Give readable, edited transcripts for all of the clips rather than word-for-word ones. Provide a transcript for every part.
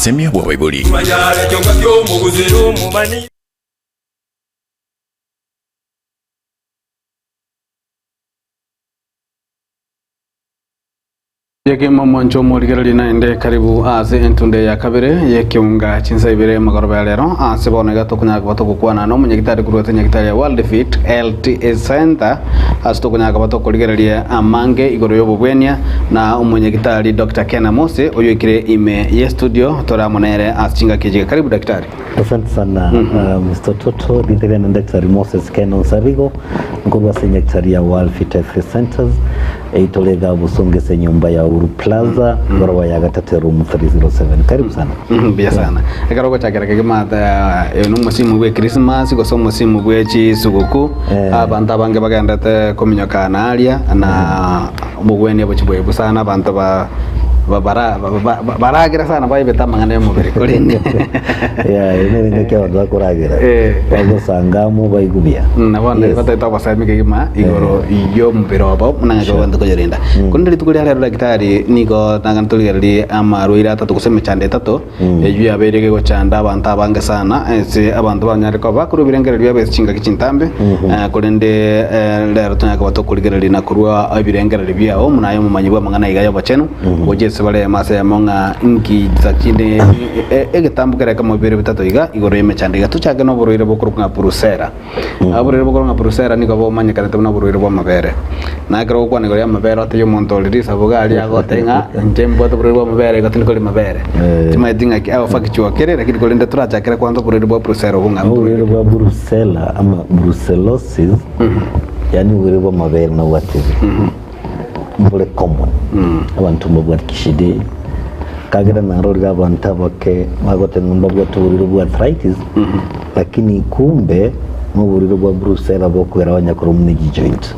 Obusemia bwa Baibuli. Yeke mwancho murigerali na ende karibu ase entunde ya kabere yekiunga chinsaibere magoroba ya lero ase bonega tokunya bato kukwana no munyagitari kuruta nyagitari ya World Fit LTS Center ase tokunya bato kurigerali amange igoro yobubwenya na umunyagitari Dr. Kena Mose oyekire ime ye studio tora monere ase chinga kijiga. Karibu daktari. Asante sana Mr. Toto ditega na Dr. Moses Kena Sarigo ngorwa senyagitari ya World Fit Centers eitolega busongese nyumba ya Uru Plaza ngorwa ya gatatu room 307. Karibu sana. Bia sana. Ekaroko chakera kegimata no musimu gwe Christmas go so musimu gwe chi suguku abantu abange bagandate kominyoka na alia na mugwene bochibwe busana abantu baragira sana bayibeta mangane mubiri kulinde ine ngeke wadwa kuragira bago sangamu bayigubia nabone batata basami kegima igoro iyo mbirobo nanga bantu ko yorinda kundi tukuri hali daktari niko nanga tuligerali amaruira atatu kuseme chande tato eju yaberege go chanda abantu abange sana ese abantu banyari ko bakuru birengerali yabese chinga kichintambe kulinde lero tunaka bato kuligerali nakurwa abirengerali byao munayo mumanyibwa mangana igayo bachenu se bale mase yamonga inki zakinde egetambukera kama bibere bitatu iga igoro yemechandiga tuchage no buruire bukuru kwa Brusera aburire bukuru kwa Brusera niko bo manye karete na buruire bwa mabere na kero kwa ngoro ya mabere ate yo montoliri sabugali agotenga njembo to buruire bwa mabere gatini ko mabere tima dinga ki afa kichwa kere lakini ko lende turacha kere kwanza buruire bwa Brusera bunga buruire bwa Brusela ama brucellosis yani buruire bwa mabere na watizi mbole common abantu mbwa kishide kagira na roli abantu abake magote mbwa turiro bwa arthritis lakini kumbe muburiro bwa Brusela bokwera abanyakuru mu joint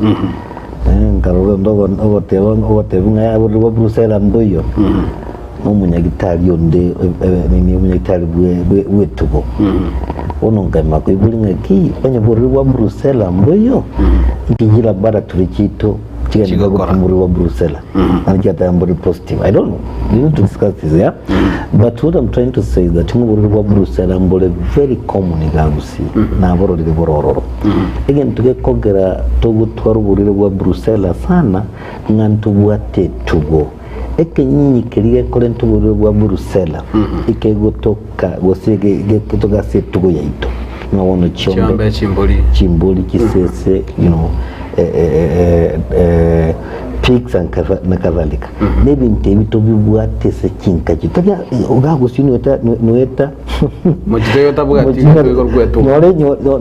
ngaro ndogo tebunga ya bwa Brusela mboyo umunyagitari yonde ni umunyagitari bwetubo ononga makwibuli ngaki abanyaburiro bwa Brusela mboyo ngigira bara turikito chiga muri wa Brusela and get them very positive. I don't know, we need to discuss this, yeah? But what I'm trying to say is that muri wa Brusela mbole very common igagusi na boro de bororo again tuge kogera togo twaru muri wa Brusela sana ngantu bwate tugo eke nyinyi kiriye kole ntuburi wa Brusela ike gotoka gosege getoka se tugo yaito nawono chombe chimboli kisese you know pigs and kadhalika maybe ntebito bibwate se kinka kitabya ugago sino noeta mujiteyo tabugati kwegorwetu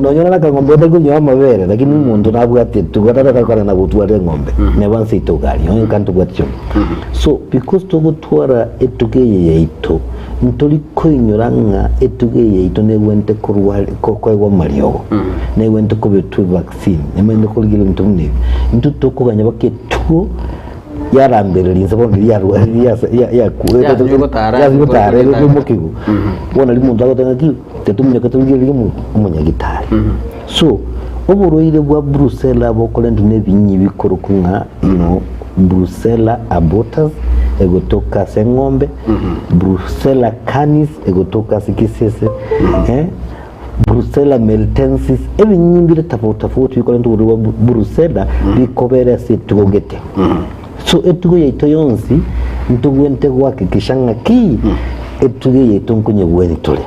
nonyona naka ngombe ndagunyo amabere lakini umuntu nabwate tugataka kana na butware ngombe nebanse itogari on kantu gwatyo so because to gutwara etugeye yaito ntoli koinyoranga etugeye ito negwente kurwali kwegwa mariogo negwente kubetu vaccine nemende kuligilo ntumne ntuto kuganya baketu yarambererinze bondi ya gutare mukigo bona limuntu agotanga ki tetumye katungiri umunyagitari so oburoire bwa Brusela bokolendu nebinyi bikorukunga Brusela abortus egotoka sengombe Brusela canis egotoka sikisese Brusela melitensis ebinyimbire tofauti bikolendu bwa Brusela bikobera situgete so etugo yaito yonsi ntugwente gwake kishanga ki etugo yaito nkunye bweni tole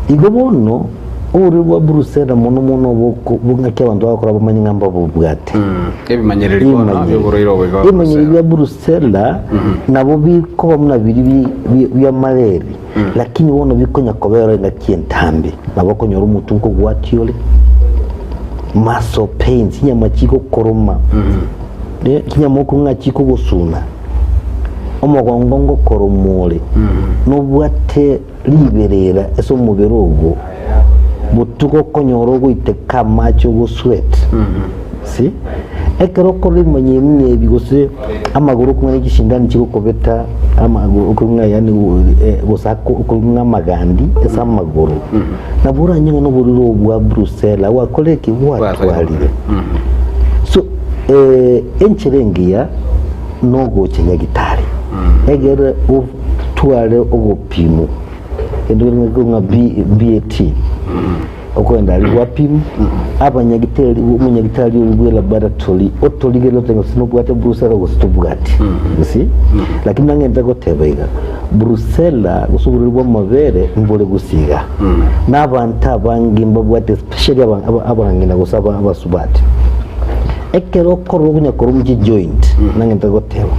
igobono uri wa Brusela mono boko bungake abantu bakora bamanye ngamba bubwate ebimanyereri bona byoborero bwa imanyereri ya Brusela nabo biko bamuna biri bya maleri lakini wono bikonya kobera ngakientambe nabo konyora umutunko gwatiole muscle pains nyama chiko koroma kinyama ko ngachiko gusuna omugongo koromole no bwate liberera eso muberogo butuko konyoro gwiteka macho go sweat si ekero kori manyemne bigose amaguru kumwe gishindani kiko kobeta amaguru kumwe yani gosako kumwe magandi esa maguru nabura nyingo no buriro bwa Brusela wakoleki watwalire so encherengia nogo chenya gitari egere tuale ogopimo endo ngonga BAT okwenda aliwapimu abanyagiteri umunyagiteri uli laboratory otoligelo tengo sinobwate Brussels ogostobwati see lakini nangenda gotebaiga Brussels gusuburirwa mavere mbole gusiga n'abantu abangimba bwate especially abangina gusaba abasubati ekero korunya korumji joint nangenda goteba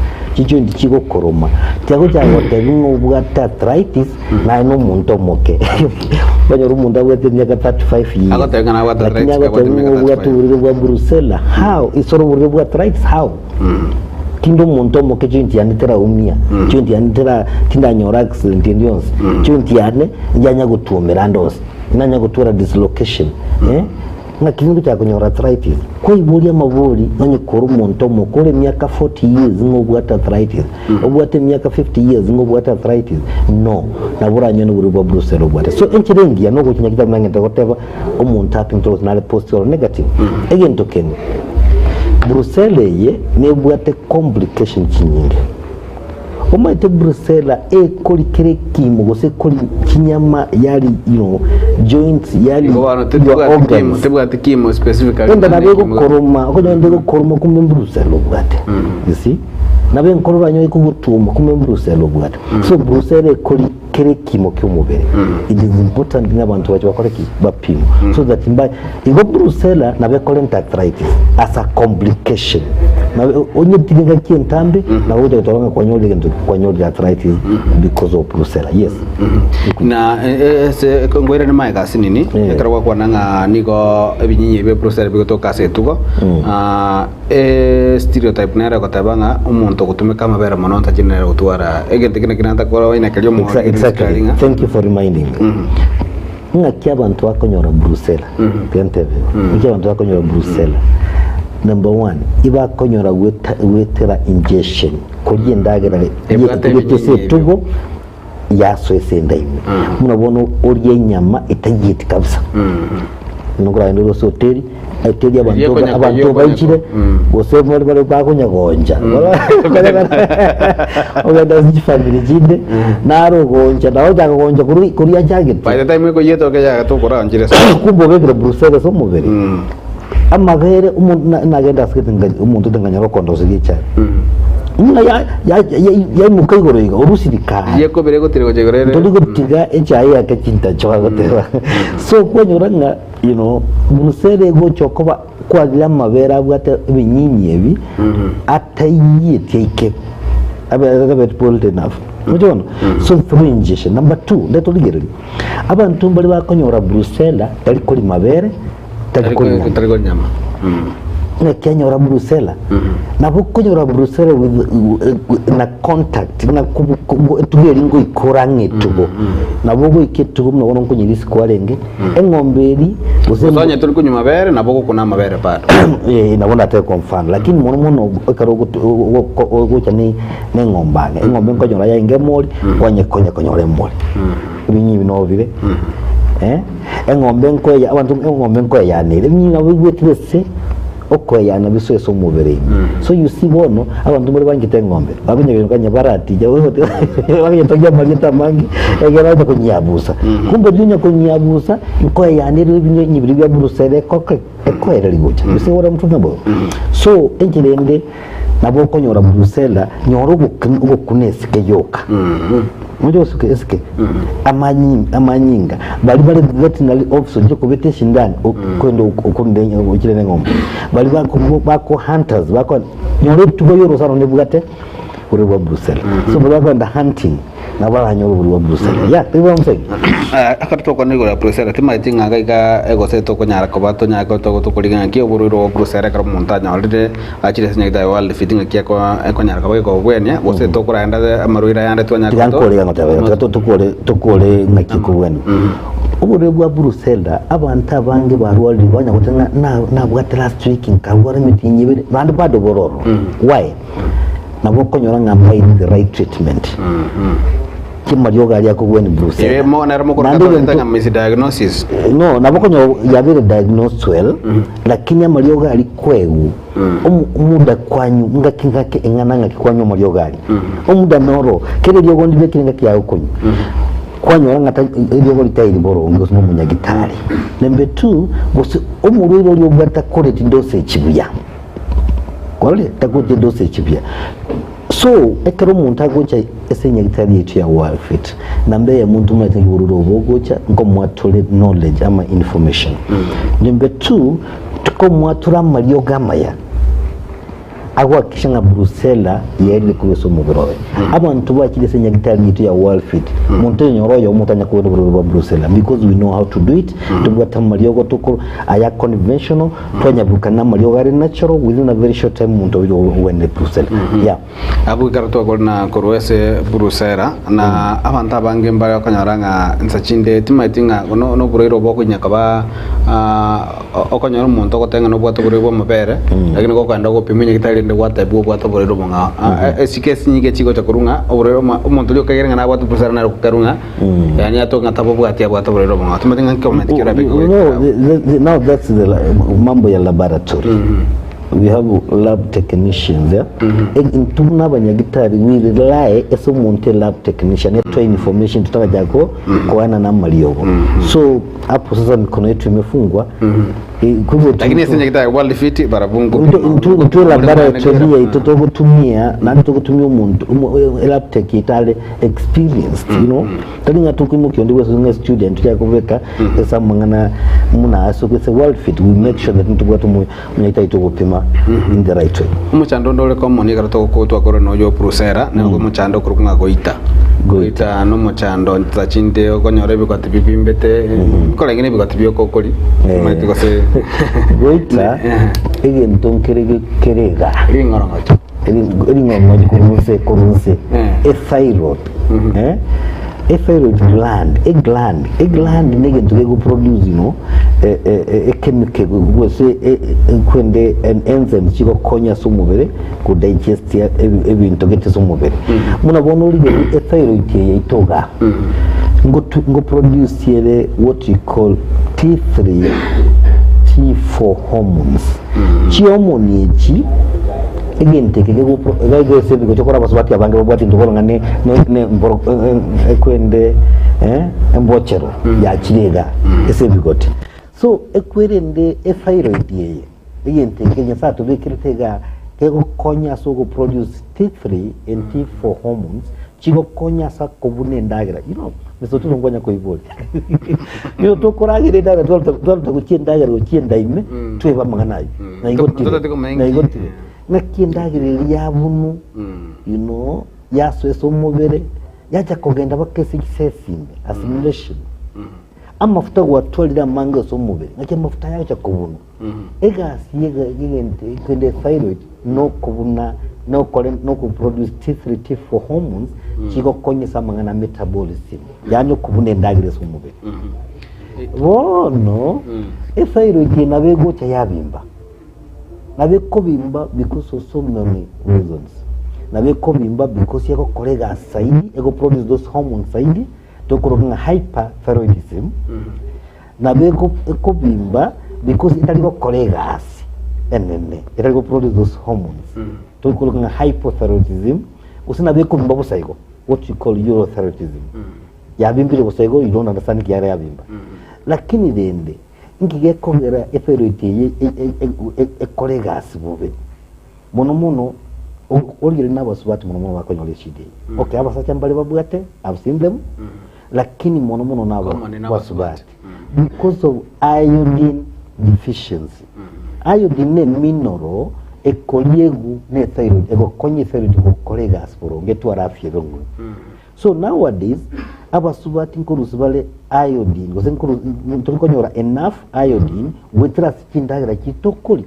joint kigo koroma tiago jango tebingo bwata arthritis na no muntu moke banyo rumuntu abwate myaka 35 years agatengana bwata arthritis bwata bwa Brussels how isoro bwa arthritis how kindo muntu moke joint yanitera umia joint yanitera tindanyora accident ndions joint yane njanya gutumira ndos nanya gutura dislocation na kintu cha kunyora arthritis ko ibulia mabuli nanye koro muntu mukore myaka 40 years ngobwata arthritis obwate myaka 50 years ngobwata arthritis no nabura nyene buri bwa Brussels obwate so enchirengi ya no kuchinya kita mnange whatever omuntu apinto na positive or negative again token Brussels ye ne bwate complication chinyinge omaite Brussels koli kere kimo gose koli kinyama yali joints yali tebwate kimo specifically enda nabego koroma okonya ndego koroma kumbe Brussels obwate you see nabe nkorora nyo ikugutuma kumbe Brussels obwate so Brussels koli kere kimo ky'umubere it is important n'abantu baje bakore ki bapimo so that by igo Brussels nabe kole arthritis as a complication na onye tilinga kientambe na wote utalanga kwa nyoli arthritis because of Brussels yes na se kongwera ni mai kasi nini ekarwa kwa nanga niko ebinyinyi be Brussels bikotoka setugo stereotype nera kotabanga umuntu gutumika mabera manonta kinera gutwara egente kinanta kwa ina kelyo mu exactly thank you for reminding me ngakia abantu akonyora Brussels tentebe ngakia abantu akonyora Brussels number 1 iba konyora wetera injection koji ndagera yetese tugo yaso esendai munabona oriye nyama itagiti kabisa nokora ndoro hoteli ateli abantu bajire bose bari bakonya gonja ogenda zi family jinde naro gonja naho jaga gonja kuri ajagete by the time ko yeto ke jaga to kora njire kumbo begre Brussels so mubere amagere umuntu nagenda asikete umuntu tenganya rokondo zigicha umuna ya mukaigoro iga urusirika yeko berego tirego jegorere ndiko tiga echayi akachinta chwagotera so konyuranga Brussels go chokoba kwa mabera bwate binyinyi ebi atayiye take abe pulled enough mujona so through injection number 2 ndatoligere abantu bali bakonyora Brussels tali kuri mabere tali kuri nyama na Kenya ora Brussels na bukonyora Brussels na contact na tugeri ngo ikorange tugo na bogo iketugo mna wono kunyirisi kwalenge engomberi usanye tuli kunyuma bere na bogo kuna mabere pa na bona te confirm lakini mono karogo cyane nengombanga engombe nkonyora ya ingemori konyore mori binyi binovire engombe nkoya abantu engombe nkoya yanire nyina bigwetirese okoyana bisoyeso mubere so you see bono abantu muri bangite ngombe bakunye bintu kanya barati jawe hote bagitogia magita mangi egera cyo kunyabusa kumbe dunya kunyabusa nkoyana ibinyo nyibiri bya Brussels ekoyera ligocha you see what I'm talking about so enjirende nabo konyora Brussels nyoro gukunesike yoka Mujyo suke amanyinga bali veterinary officer je kubetesha ndani kwenda ukundenya ukirene ngombe bali bako hunters bako nyoro tugo yoro sano nebugate uri wa Brussels so bali bako hunting na bala nyoro uri wa Brussels ya tibo msegi akato kwa nego ya Brussels tima itinga gaika ego seto ko nyara ko bato nyaka to kuliga ki oburu ro Brussels kar montaña alde achire senya da wal fitinga ki ko nyara ko bwenya bose to kura enda amaruira yande to nyaka to ya ngota tukole ngakiko wenu oburu bwa Brussels abantu abange barwali banya kutanga na bwate last week nkagora mitinyi bandu bado bororo why nabo konyora ngambaye the right treatment marioga ali akugwe ni brucella mona ramo ko tanga misdiagnosis no nabokonyo yabire diagnosed well lakini marioga ali kwegu umuda kwanyu ngakingake engana kwanyu marioga ali umuda noro kere lyogo ndibe kinga kya kunyu kwanyu ngata lyogo litairi boro ngoso no munyagitari number 2 gosi umuriro lyobata correct dose chibuya kwale takote dose chibuya so ekero muntu agocha esenya gitari yetu ya Wildfit nambe ya muntu mwatengi bururo bogocha ngo mwatole knowledge ama information number 2 tuko mwatura marioga maya agwa kishanga brucella yari kubeso mubirowe abantu bakire senya gitari yetu ya Wildfit muntu nyoroyo mutanya ko bururo brucella because we know how to do it tubwata marioga tuko aya conventional twanyabuka na marioga ari natural within a very short time muntu wene brucella yeah abu garto golna korwese brucella na abantu abange mbara akanyaranga nsachinde timaitinga no buriro boko nyakaba okanyara muntu okotenga no bwato buriro mabere lakini ko kwanda ko pimenya gitari ndi wata bwato buriro bonga esikesi nyige chiko cha kurunga buriro umuntu lyo kagerenga na bwato brucella na kukarunga yani atonga tabo bwati bwato buriro bonga timaitinga comment kira biko now that's the mambo ya laboratory we have lab technicians there intuna abanyagitari we rely eso monte lab technician eto information tutakajako kuana na maliogo so hapo sasa mikono yetu imefungwa kubwa lakini sasa gitari Wildfit barabungu into laboratory itoto kutumia na kutumia umuntu lab tech itale experienced you know talinga tukimo kiondiwe so student yakuveka esa mangana muna aso kwese Wildfit we make sure that ntubwa tumu mnyita itokupima in the right way umuchando ndole komoni karato ko twakora no yo brucella ne umuchando kurukunga goita no muchando ntachinde okonyore bikoti bibimbete kolengene bikoti byokokoli matiko se goita egento kerega ringorongocho kurunse a thyroid a thyroid gland nige to produce you know a chemical kwende an enzyme chiko konya sumubere ku digest ebintu gete sumubere muna bono uli a thyroid ye itoga ngo produce yele what you call T3 T4 hormones chi hormone echi egente kege go sebi go chokora basubati abange babwati ndobolo ngane ne kwende embochero ya chirega esebi gote so ekwerende thyroid ye egente kege sato bekirtega kego konya so go produce T3 and T4 hormones chigo konya sa kobune ndagira you know mesotu ngonya ko iboli yo to koragire ndaga twalta kuchiendaga go chiendaime tweba manganayo na igoti na kiendagire ya bunu you know yaso eso mubere yacha kogenda bakese kisesimbe assimilation amafuta gwatwalira manga so mubere ngake mafuta yacha kubunu egasi yegente kwende thyroid no kubuna no produce T3 T4 hormones chiko konyesa mangana metabolism yani kubune ndagire so mubere wono thyroid nabego cha yabimba nabeko bimba because of so many reasons nabeko bimba because yako kolega saidi ego produce those hormones saidi to kuronga hyperthyroidism nabeko eko bimba because italiko kolega asi enene italiko produce those hormones to kuronga hypothyroidism usina beko bimba busaigo what you call urothyroidism ya bimbire busaigo you don't understand kiara ya bimba lakini dende ngige kongera thyroid ye kolega asibube mono olire nabasubati mono bakonyole shide okay abasacha mbale babwate I've seen them lakini mono nabo basubati because of iodine deficiency iodine mineral ekoliegu ne thyroid ego konye thyroid ko kolega asiburo ngetu arafye rongo so nowadays abasubati nkorusibale iodine gozen konyora enough iodine wetra sikindagira kitokoli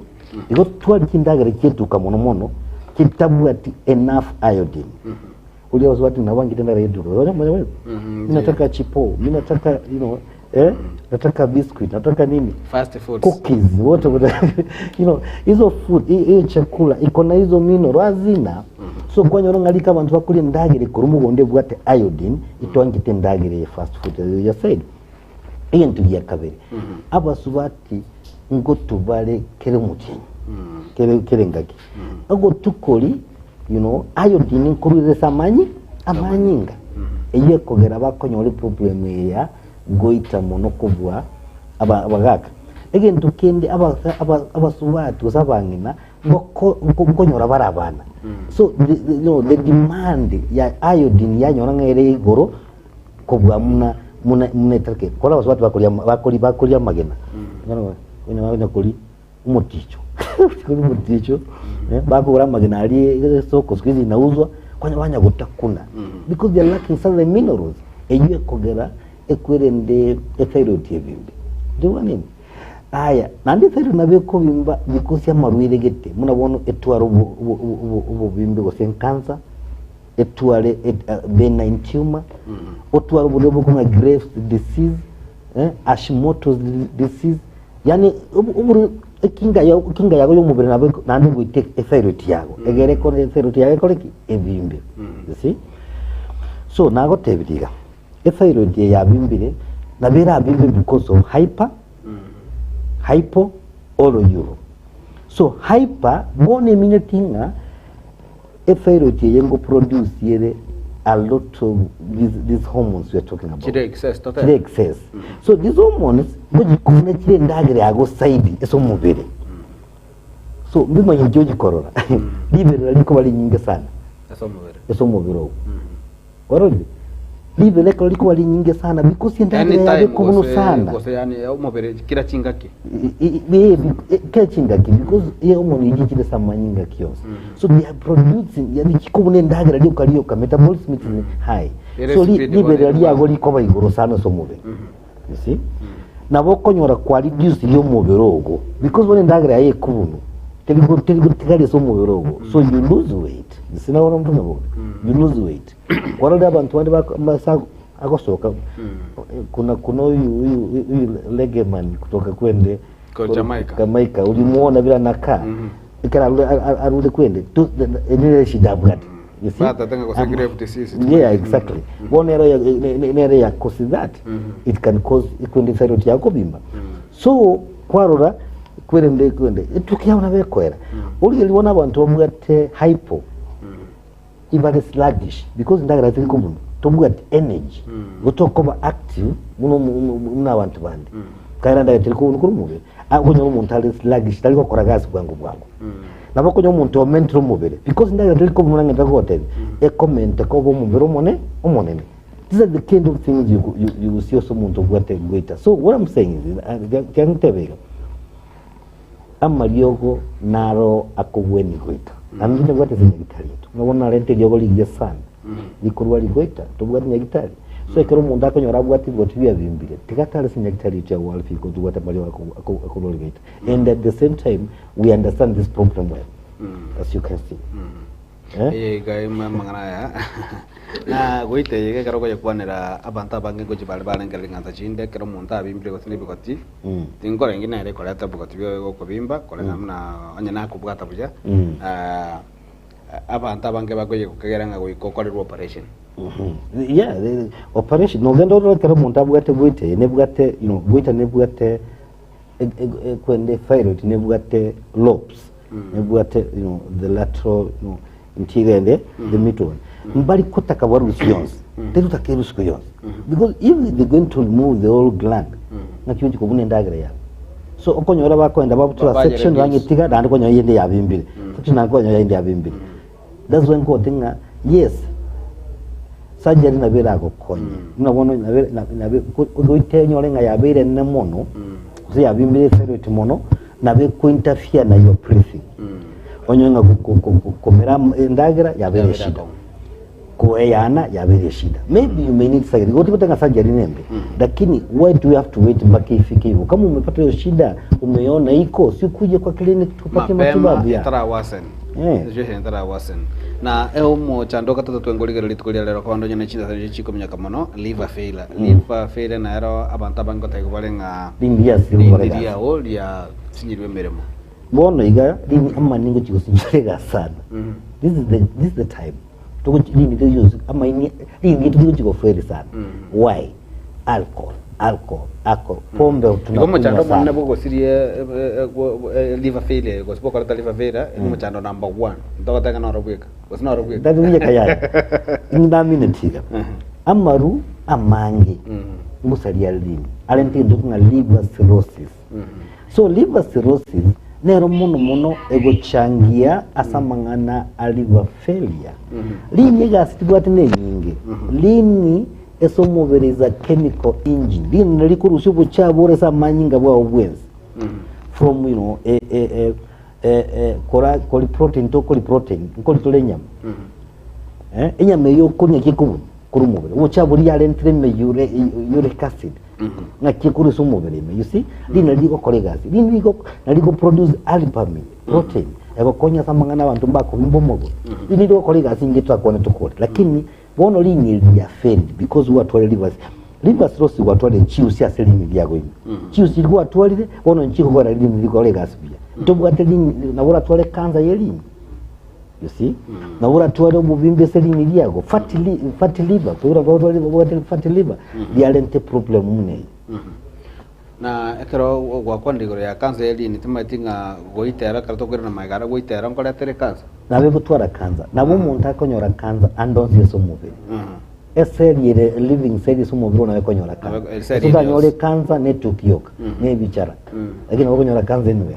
ego twali kindagira kituka mono kitabwati enough iodine uli abasubati nabangitenda redu nataka chipo nataka you know nataka biscuit nataka nini fast foods cookies wote you know hizo food hiyo chakula iko na hizo mineral hazina so kwanyora ngalika abantu bakuli ndagire kurumu gonde bwate iodine itwangite ndagire fast food you said iyentu ya kabiri abasubati ngo tubale kere mutinyi kere ngaki ago tukoli you know iodine nkurire samanyi amanyinga eye kogera bakonyore problem ya goita mono kubwa abagaka egentu kende abasubati usabangina ngonyora barabana so the demand ya iodine yanyora ngere igoro kubwa muna tarke kola wasubati bakolia magena ina kuli umuticho bakura magena ali soko sikizi inauzwa kwanya wanya gutakuna because they are lacking certain minerals ejiwe kogera ekwerende thyroid yebimbe ndiwa nini aya nandi thyroid nabeko bimba because ya marwire gete munabona etwara ubu bimbe gose cancer etware benign tumor otwara ubu kuma Graves disease Hashimoto's disease yani ubu kinga yago y'umubiri nabeko nandi gwite thyroid yago egere ko thyroid yago koleki ebimbe you see so nago tebiriga thyroid ya bimbire nabera bimbe because of hypo or euro so hyper bone minatinga thyroid yengo produce yere a lot of these hormones we are talking about chide excess so these hormones gojikone chire ndagire yago side eso mubiri so mbima njoji korora libero liko bali nyingi sana eso mubiri warodi libero liko bali nyingi sana because ndagire yago kubuno sana yani mubiri kila chingaki kila chingaki because ye hormone yijikire samanyinga kiyose so they are producing yani kikubune ndagire liko kaliyo ka metabolism is high so libero yago liko bayigoro sana so mubiri you see nabo konyora kwa reduce yo mubiri ogo because when ndagire yaye kubuno tegari so mubiri ogo so you lose weight sina wana mtu nabo you lose weight warada abantu bandi basa akosoka kuna uyu legeman kutoka kwende Jamaica ulimuona bila nakaa ikara arudi kwende ile shida bwati you see bata tanga kwa Graves disease yeah exactly one area ya cause that it can cause kwende thyroid yako bimba so kwarora kwende tukiyaona bekwera uliona abantu bamwate hypo ibade sluggish because ndagara ziri kumuntu tobwate energy gotokoba active muno abantu bandi kaira ndaye tiri kubuntu kurumubiri akonyo umuntu ali sluggish tali gukora gas bwangu nabo konyo umuntu o mental mubiri because ndagara tiri kubuntu ngenda ko hotel e comment ko bo mubiri umonene these are the kind of things you see so umuntu bwate gwita so what I'm saying is can tebega amariogo naro akubweni gwita amine bwate zinyagitari nabona rente ryogo ligiye sana bikorwa ligwita tubwate nyagitari so ekero umuntu akonyora bwate bwate biyabimbire tigatale sinyagitari cya walfi ko tubwate bali akoligita and at the same time we understand this problem well as you can see gai mangana ya na goite yege karo ko kwanera abanta bange ko jibale balengere nganta chinde kero umuntu abimbire ko tini bikoti tingore ngina ere ko lata bikoti byo ko bimba ko namna anyana ko bwata buja abanta bange bagoye kugera nga gokorera operation yeah the operation no gendo ro kero umuntu abwate bwite ne bwate bwite ne bwate kwende thyroid ne bwate lobes ne bwate the lateral interior and the middle mbali kotaka warusi yonse tetutake rusko yonse because if they're going to remove the whole gland nakyo kubune ndagara ya so okonyora bakwenda babutura section bangitiga dandi konyo yende yabimbire section nakonyo yende yabimbire that's when ko tinga yes surgery na bera ko konyo nabona na ko itenyore nga yabere ne mono so yabimbire thyroid mono na be ko interfere na your breathing onyonga komera ndagara yabere shida kueyana yabere shida maybe you may need surgery goti kutanga surgery nembe lakini why do you have to wait mpaka ifike hivyo kama umepata hiyo shida umeona iko si kuje kwa clinic tupate matibabu ya tara wasen je tara wasen na mo chando kata twengoliga litikolia lero kwa ndonya nechinda sa chiko myaka mono liver failure na ero abanta bango taiko balenga India old ya sinyirwe meremo bono iga dini amma ningo chiko sinjega sana this is the time to use ama ini to fair sana. Why? Alcohol pombe tunakunywa sana. Kama mwana boko siria liver failure kwa sababu kwa liver failure ni mchando number 1 ndoka tanga na robweka wasina robweka tatu kaya ndami netiga amaru amangi ngusalia lini alenti ndukunga liver cirrhosis. So liver cirrhosis nero muno ego changia asamangana a liver failure. Lini gasitibwate ne nyingi lini eso mobiliza chemical engine lini likuruhusu buchabore sa manyinga bwa obwenzi from protein to protein tolenya enyama yo kunya kikubu kuri umubiri ubuchaburi ya lentreme uric acid na kikuru sumubiri you see lini liko kolegasi lini liko produce albumin protein ego konya samangana abantu bako bimbomogo lini liko kolegasi ngitwa kone tukole lakini bono lini ya failed because watu wale liver cirrhosis watu wale chiusi aselini lyago imi chiusi liko watu wale bono nchiko kwa lini liko legacy pia ntobu atelini na wala wale cancer yelini you see na wala wale bubimbe selini lyago fatty liver pura wale fatty liver dialente problem mune na ekero gwa kwandiko ya cancer yelini timatinga goitera karatokwera na magara goitera ngora tere cancer na bebo twara cancer na bo muntu akonyora cancer andonse so mubiri eseri living cell so mubiri na ekonyora cancer so nyore cancer network yoka ne bichara lakini okonyora cancer anyway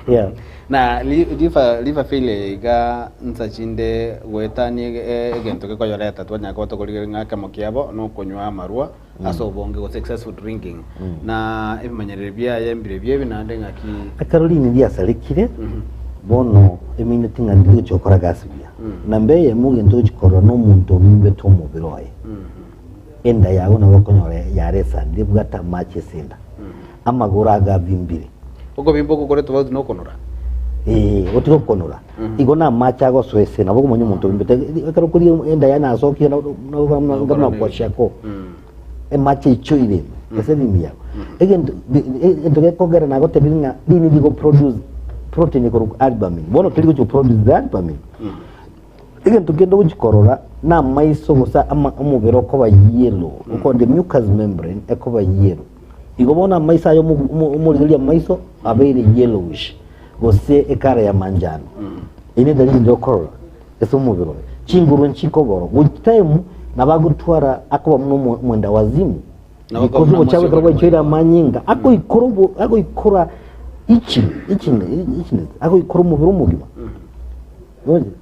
yeah na liver failure ga nsachinde wetani egento ke koyora tatu nya ko to kuliga kama kiabo no konywa marua aso bonge go successful drinking na ebimanyerere bya yembire bye binande ngaki Caroline dia salikire bono emine tinga ndiyo chokora gasibia na mbeye muge ndo chikoro no muntu bimbe to mubiroye enda yago na bakonyore yaresa ndibwata mache senda amagura ga bimbire uko bimbo ko kore to no konora otiko konora igona macha go swese na boko monyo muntu bimbe karo kuri enda yana asoki na kwa shako mache ichoire ese bimia egendo ndo ko gara na go tebinga dini digo produce protein ko albumin bono tuliko cho produce albumin igen tugenda uchikorora na maiso gusa amubero ko ba yellow uko the mucous membrane eko ba yellow igobona maisa yo umurilia maiso abere yellowish gose ekara ya manjano ine dalili ndo korora eso mubero chinguru nchikoboro with time nabagutwara akoba mwenda wazimu because chawe kwa chira manyinga ako ikora ichi ako ikora umubiri umugima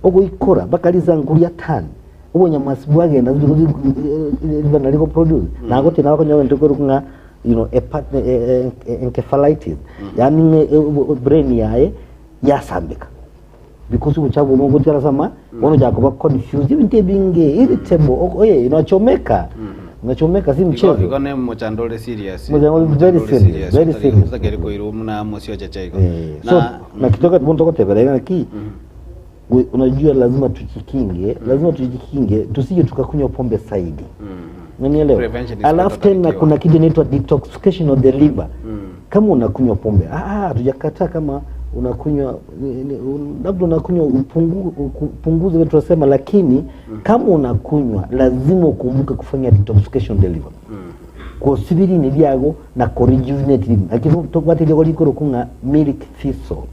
ogo ikora bakaliza nguria tani ubonye masibu agenda bana liko produce nago tina bako nyawe ndokoro kunga encephalitis yani brain yae yasambika because uchabu no gutira sama wono jakoba confused ibinte binge irritable inachomeka si mchezo ikone mochandole serious very serious takere ko iru mna mosio chachaiko na kitoka tuntoko tebeleka ki unajua lazima tujikinge tusije tukakunywa pombe zaidi unanielewa alafu tena kuna kitu inaitwa detoxification of the liver kama unakunywa pombe tujakata kama unakunywa labda unakunywa upunguze wetu tunasema lakini kama unakunywa lazima ukumbuke kufanya detoxification of the liver kwa sibiri ni byago na rejuvenate lakini tokubate ile liko kunga milk thistle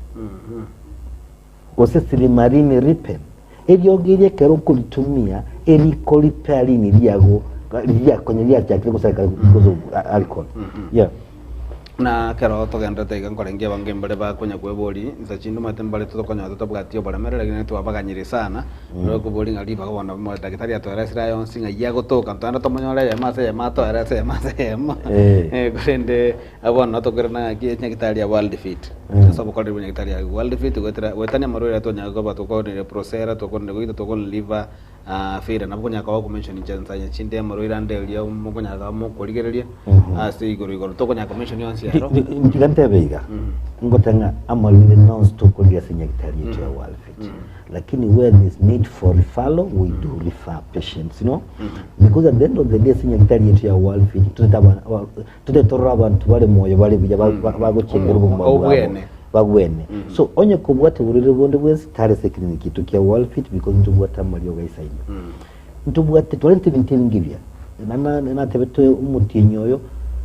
osesili marine ripen ebyogerie kero kulitumia elikolipali ni byago kwenye lia chakile kusaka kuzo alcohol yeah na kero togenda taiga nkorengia bangembale bakonya kweboli nzachindu matembale tokonya totobwatio bara merera gine twabaganyire sana no kuboli ngali bagona mo daktari atwara sira yo singa yago toka ntanda tomonyora ya mato era se kurende abona tokerna ki nyakitari ya world fit sababu kwa ndibanya nyakitari ya world fit wetanya marora tonya go batokone procera tokone go tokone liver fira nabukonya kwa ku mention nchanya chinde marora ndelio mukonya ga mo koligereria igoro tokonya ka mention yonsi yaro ntigante beiga ngotanga amalile non-stop kulia nyakitari yetu ya world fit lakini where there's need for referral we do refer patients because at the end of the day nyakitari yetu ya world fit tutatoraba abantu bale moyo bale bija bagochengera mu bagwene so onye kubwate burire bonde bwese tare se clinic tukia World Fit because ntubwata mali yogaisa ino ntubwate twalente bintelingivya na tebetwe umutinyoyo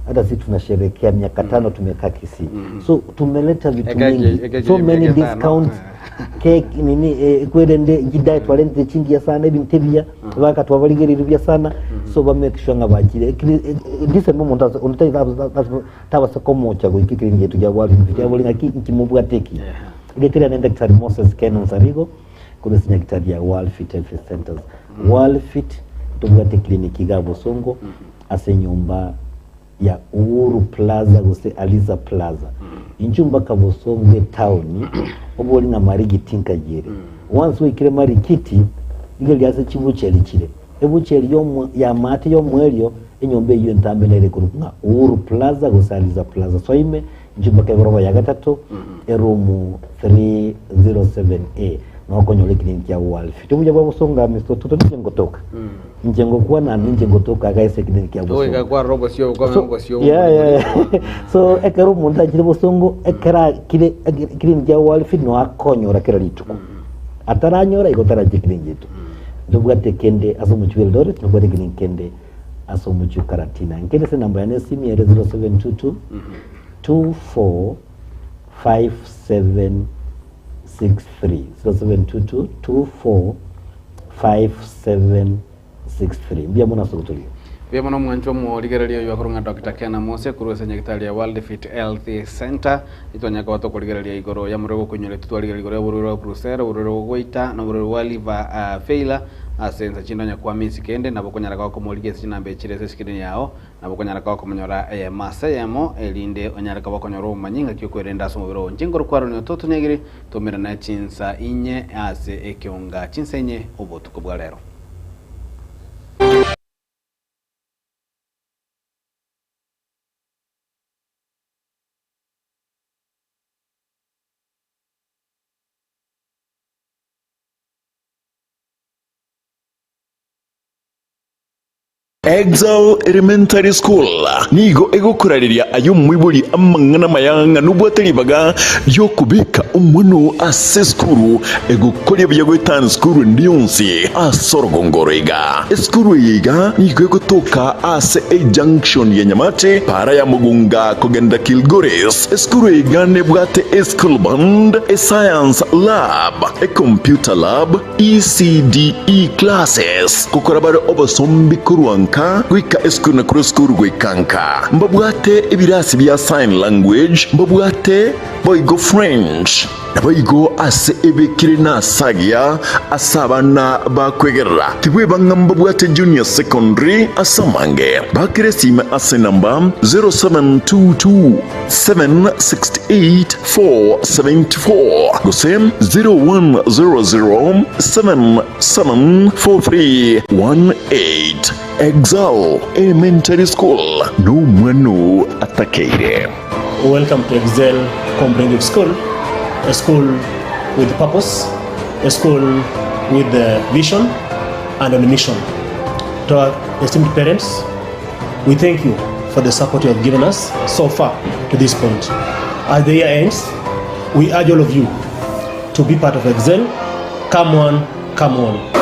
hata sisi tunasherehekea miaka 5 tumekaa Kisii so tumeleta vitu mingi so many discounts cake nini kwende jidai twalente chingi ya sana ibintebya baka twabaligerira sana so ba make sure ngabakire ndise mo monta unita tabasa komo cha gwikikira ngetu ya wali mfiti aboli ngaki kimubwa teki getera nenda kitari Moses Kenon Sarigo kuna sinya kitari ya World Fit Health Centers World Fit tubwate kliniki ga Bosongo ase nyumba ya Uhuru Plaza gose Aliza Plaza injumba kabosonge town oboli na marigi tinkagere once we kire marikiti ngeli ase chibucheri kire ebucheri yo ya mati yo mwelio enyombe iyo ntambelere kurunga Uhuru Plaza gose Aliza Plaza so ime injumba kaboroba ya gatatu eromu 307A noko nyole kliniki ya World Fit tumuja bwa Bosonga Mr. Tuto ngotoka njengo kuwa na njengo toka gaise kliniki ya Bosongo oiga kwa robo sio kwa ngo sio so ekero munta kire Bosongo ekera kire kliniki ya World Fit no akonyora kera lituko ataranyora igotara kliniki yetu ndubwate kende aso muchwel dore ndubwate kliniki kende aso muchu karatina nkende se namba ya simu ya 0722 24 57 63 0722 24 5763 mbia mona sokutulia bia mona mwancho mu ligererio yo kurunga Dr. Kena Mose kurusa nyagitali ya World Fit Health Center itwanya ka wato kuligereria igoro ya murego kunyole tutwaligereria igoro ya bururo brusera bururo goita na bururo wa liver failure asenza chindonya kwa misi kende na bokonyara ka komulige sinambe chirese skrini yao na bokonyara ka komonyora masayamo elinde onyara ka bokonyora umanyinga kyo kwerenda so mubiro njingoro kwaro ni toto nyegiri tomera na chinsa inye ase ekionga chinsa inye obotuko bwa lero. Exal Elementary School nigo egokurariria ayo mwiburi amangana mayanga nubwatelibaga yo kubika umunu ase skuru egokorya byagwetana skuru ndiyonsi asorogongorega skuru yiga nigo egotoka ase a junction ya Nyamate para ya Mugunga kogenda Kilgoris skuru yiga nebwate a school band a science lab a computer lab ECDE classes kukorabare obasombi kuruanka gwika eskuru na kureskuru gwikanka mbabwate ibirasi bya sign language mbabwate boigo French naboigo ase ebekire na sagia asabana bakwegerera tibwe banga mbabwate junior secondary asamange bakire sima ase namba 0722 768 474 gosem 0100 774318 Exal Elementary School no mwanu atakeire. Welcome to Exal Comprehensive School, a school with purpose, a school with a vision and on a mission. To our esteemed parents, we thank you for the support you have given us so far to this point. As the year ends, we urge all of you to be part of Exal. Come on, come on.